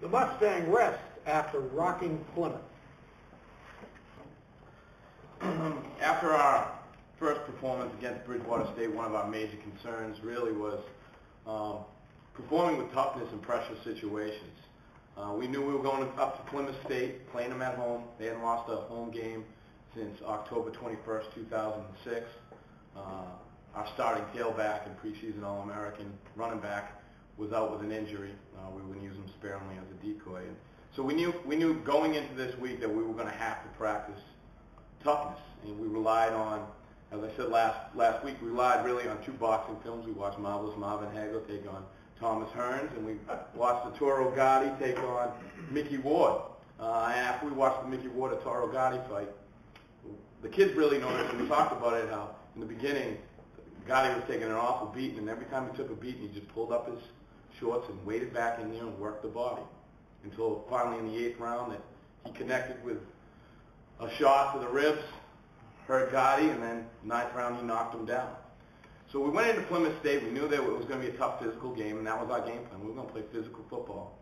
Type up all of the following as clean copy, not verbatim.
The Mustang rest after rocking Plymouth. After our first performance against Bridgewater State, one of our major concerns really was performing with toughness in pressure situations. We knew we were going up to Plymouth State, playing them at home. They hadn't lost a home game since October 21st, 2006. Our starting tailback and preseason All-American running back was out with an injury. We were going to use him sparingly as a decoy. And so we knew going into this week that we were going to have to practice toughness, and we relied on, as I said last week, we relied really on two boxing films. We watched Marvelous Marvin Hagler take on Thomas Hearns, and we watched the Toro Gotti take on Mickey Ward. And after we watched the Mickey Ward Toro Gotti fight, the kids really noticed, and we talked about it, how in the beginning Gotti was taking an awful beating, and every time he took a beating, he just pulled up his shorts and waded back in there and worked the body until finally in the 8th round that he connected with a shot to the ribs, hurt Gotti, and then 9th round he knocked him down. So we went into Plymouth State. We knew that it was going to be a tough physical game, and that was our game plan. We were going to play physical football.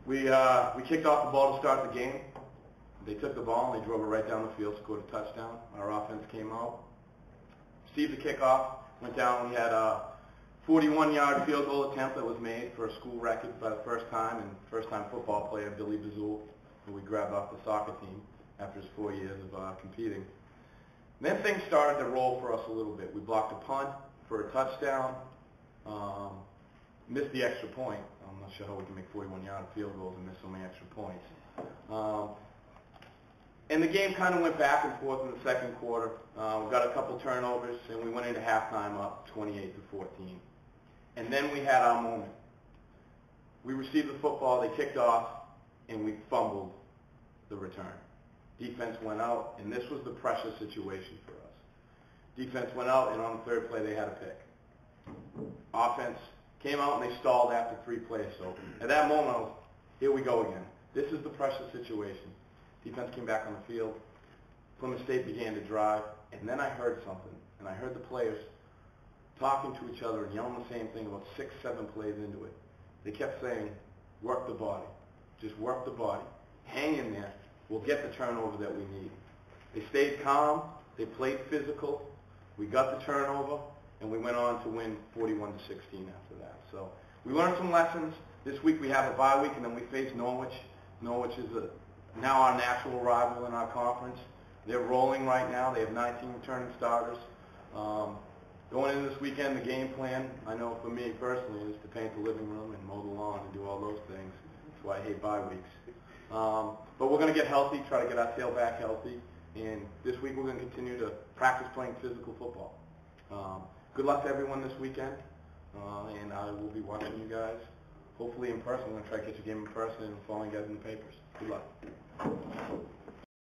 We kicked off the ball to start the game. They took the ball and they drove it right down the field, scored a touchdown. Our offense came out, received the kickoff, went down. We had a 41-yard field goal attempt that was made for a school record by the first time, and first-time football player Billy Bazul, who we grabbed off the soccer team after his 4 years of competing. And then things started to roll for us a little bit. We blocked a punt for a touchdown, missed the extra point. I'm not sure how we can make 41-yard field goals and miss so many extra points. And the game kind of went back and forth in the second quarter. We got a couple turnovers, and we went into halftime up 28-14. And then we had our moment. We received the football, they kicked off, and we fumbled the return. Defense went out, and this was the pressure situation for us. Defense went out, and on the third play, they had a pick. Offense came out, and they stalled after 3 plays. So at that moment, I was, here we go again. This is the pressure situation. Defense came back on the field. Plymouth State began to drive, and then I heard something, and I heard the players talking to each other and yelling the same thing about 6, 7 plays into it. They kept saying, work the body. Just work the body. Hang in there. We'll get the turnover that we need. They stayed calm. They played physical. We got the turnover, and we went on to win 41-16 after that. So we learned some lessons. This week we have a bye week, and then we face Norwich. Norwich is now our natural rival in our conference. They're rolling right now. They have 19 returning starters. Going into this weekend, the game plan, I know for me personally, is to paint the living room and mow the lawn and do all those things. That's why I hate bye weeks. But we're going to get healthy, try to get our tailback healthy, and this week we're going to continue to practice playing physical football. Good luck to everyone this weekend, and I will be watching you guys, hopefully in person. I'm going to try to catch a game in person and following you guys in the papers. Good luck.